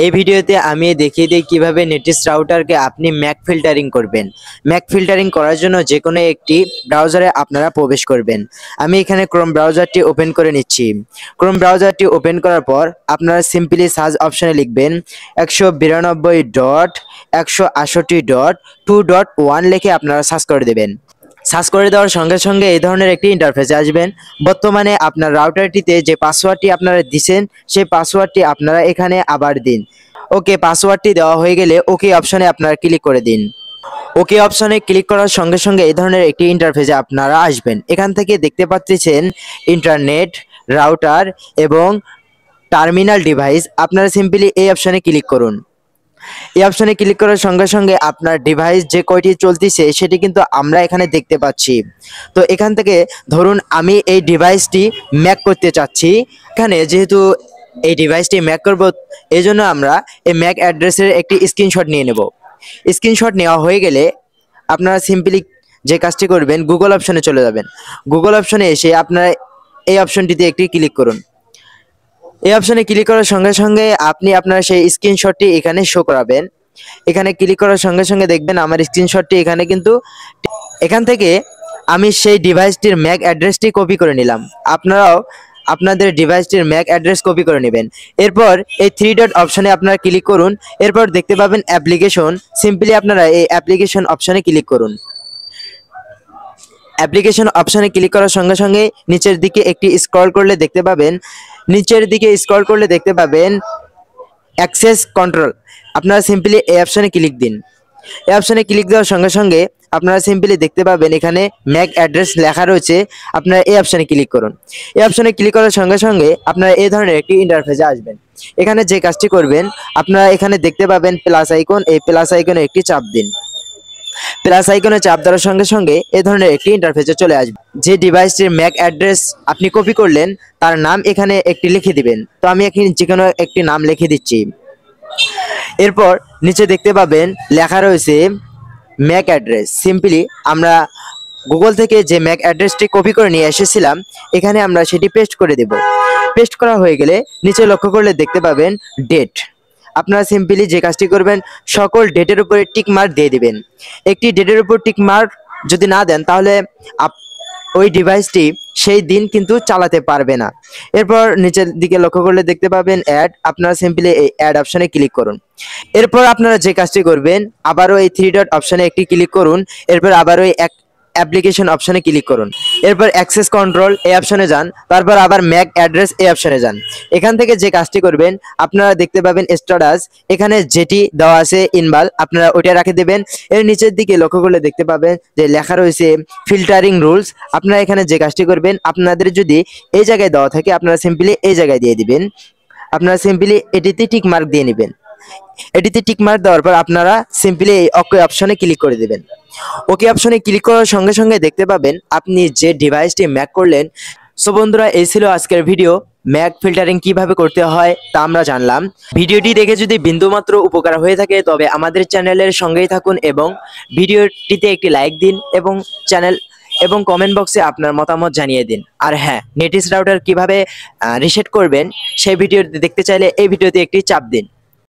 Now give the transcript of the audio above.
এই ভিডিওতে আমি দেখিয়ে দিই কিভাবে নেটিস রাউটারকে আপনি ম্যাক ফিল্টারিং করবেন। ম্যাক ফিল্টারিং করার জন্য যে কোনো একটি ব্রাউজারে আপনারা প্রবেশ করবেন। আমি এখানে ক্রোম ব্রাউজারটি ওপেন করে নিচ্ছি। ক্রোম ব্রাউজারটি ওপেন করার পর আপনারা সিম্পলি সার্চ অপশনে লিখবেন 192.168.2.1 লিখে আপনারা সার্চ করে দেবেন। সার্চ করে দেওয়ার সঙ্গে সঙ্গে এই ধরনের একটি ইন্টারফেসে আসবেন। বর্তমানে আপনার রাউটারটিতে যে পাসওয়ার্ডটি আপনারা দিয়েছেন সেই পাসওয়ার্ডটি আপনারা এখানে আবার দিন। ওকে, পাসওয়ার্ডটি দেওয়া হয়ে গেলে ওকে অপশনে আপনারা ক্লিক করে দিন। ওকে অপশনে ক্লিক করার সঙ্গে সঙ্গে এই ধরনের একটি ইন্টারফেসে আপনারা আসবেন। এখান থেকে দেখতে পাচ্ছেন ইন্টারনেট, রাউটার এবং টার্মিনাল ডিভাইস। আপনারা সিম্পলি এই অপশনে ক্লিক করুন। এই অপশনে ক্লিক করার সঙ্গে সঙ্গে আপনার ডিভাইস যে কয়টি চলতেছে সেটি কিন্তু আমরা এখানে দেখতে পাচ্ছি। তো এখান থেকে ধরুন আমি এই ডিভাইসটি ম্যাক করতে চাচ্ছি। এখানে যেহেতু এই ডিভাইসটি ম্যাক করব, এই জন্য আমরা এই ম্যাক অ্যাড্রেসের একটি স্ক্রিনশট নিয়ে নেব। স্ক্রিনশট নেওয়া হয়ে গেলে আপনারা সিম্পলি যে কাজটি করবেন, গুগল অপশনে চলে যাবেন। গুগল অপশনে এসে আপনারা এই অপশনটিতে একটি ক্লিক করুন। এই অপশনে ক্লিক করার সঙ্গে সঙ্গে আপনি আপনার সেই স্ক্রিনশটটি এখানে শো করাবেন। এখানে ক্লিক করার সঙ্গে সঙ্গে দেখবেন আমার স্ক্রিনশটটি এখানে কিন্তু এখান থেকে আমি সেই ডিভাইসটির ম্যাক অ্যাড্রেসটি কপি করে নিলাম। আপনারাও আপনাদের ডিভাইসটির ম্যাক অ্যাড্রেস কপি করে নেবেন। এরপর এই 3 ডট অপশনে আপনারা ক্লিক করুন। এরপর দেখতে পাবেন অ্যাপ্লিকেশন। সিম্পলি আপনারা এই অ্যাপ্লিকেশন অপশনে ক্লিক করুন। অ্যাপ্লিকেশন অপশনে ক্লিক করার সঙ্গে সঙ্গে নিচের দিকে স্ক্রল করলে দেখতে পাবেন অ্যাক্সেস কন্ট্রোল। আপনারা সিম্পলি এই অপশনে ক্লিক দিন। এই অপশনে ক্লিক দেওয়ার সঙ্গে সঙ্গে আপনারা সিম্পলি দেখতে পাবেন এখানে ম্যাক অ্যাড্রেস লেখা রয়েছে। আপনারা এই অপশনে ক্লিক করুন। এই অপশনে ক্লিক করার সঙ্গে সঙ্গে আপনারা এই ধরনের একটি ইন্টারফেসে আসবেন। এখানে যে কাজটি করবেন, আপনারা এখানে দেখতে পাবেন প্লাস আইকন। এই প্লাস আইকনে একটি চাপ দিন। প্লাস আইকনে চাপ দেওয়ার সঙ্গে সঙ্গে এই ধরনের একটি ইন্টারফেসে চলে আসবে। যে ডিভাইসটির ম্যাক অ্যাড্রেস আপনি কপি করলেন তার নাম এখানে একটি লিখে দিবেন। তো আমি এখানে যে কোনো একটি নাম লিখে দিচ্ছি। এরপর নিচে দেখতে পাবেন লেখা রয়েছে ম্যাক অ্যাড্রেস। সিম্পলি আমরা গুগল থেকে যে ম্যাক অ্যাড্রেসটি কপি করে নিয়ে এসেছিলাম এখানে আমরা সেটি পেস্ট করে দেব। পেস্ট করা হয়ে গেলে নিচে লক্ষ্য করলে দেখতে পাবেন ডেট। আপনারা সিম্পলি যে কাজটি করবেন, সকল ডেটের উপরে টিক মার্ক দিয়ে দিবেন। একটি ডেটের উপর টিক মার্ক যদি না দেন তাহলে ওই ডিভাইসটি সেই দিন কিন্তু চালাতে পারবে না। এরপর নিচের দিকে লক্ষ্য করলে দেখতে পাবেন অ্যাড। আপনারা সিম্পলি এই অ্যাড অপশনে ক্লিক করুন। এরপর আপনারা যে কাজটি করবেন, আবারও এই 3 ডট অপশনে একটি ক্লিক করুন। এরপর আবারও অ্যাপ্লিকেশন অপশনে ক্লিক করুন। এরপর অ্যাক্সেস কন্ট্রোল এই অপশনে যান। তারপর আবার ম্যাক অ্যাড্রেস এই অপশনে যান। এখান থেকে যে কাজটি করবেন, আপনারা দেখতে পাবেন স্ট্যাটাস। এখানে যেটি দেওয়া আছে ইনভাল, আপনারা ওইটা রেখে দেবেন। এর নিচের দিকে লক্ষ্য করলে দেখতে পাবেন যে লেখা রয়েছে ফিল্টারিং রুলস। আপনারা এখানে যে কাজটি করবেন, আপনাদের যদি এই জায়গায় দেওয়া থাকে আপনারা সিম্পলি এই জায়গায় দিয়ে দিবেন। আপনারা সিম্পলি এটিতে টিক মার্ক দিয়ে নেবেন। এটিতে টিক মার্ক দেওয়ার পর আপনারা সিম্পলি এই ওকে অপশনে ক্লিক করে দেবেন। ওকে অপশনে ক্লিক করার সঙ্গে সঙ্গে দেখতে পাবেন আপনি যে ডিভাইসটি ম্যাক করলেন। সো বন্ধুরা, এই ছিল আজকের ভিডিও। ম্যাক ফিল্টারিং কিভাবে করতে হয় তা আমরা জানলাম। ভিডিওটি দেখে যদি বিন্দুমাত্র উপকার হয়ে থাকে তবে আমাদের চ্যানেলের সঙ্গেই থাকুন এবং ভিডিওটিতে একটি লাইক দিন এবং কমেন্ট বক্সে আপনার মতামত জানিয়ে দিন। আর হ্যাঁ, নেটিস রাউটার কিভাবে রিসেট করবেন সেই ভিডিও দেখতে চাইলে এই ভিডিওতে একটি চাপ দিন।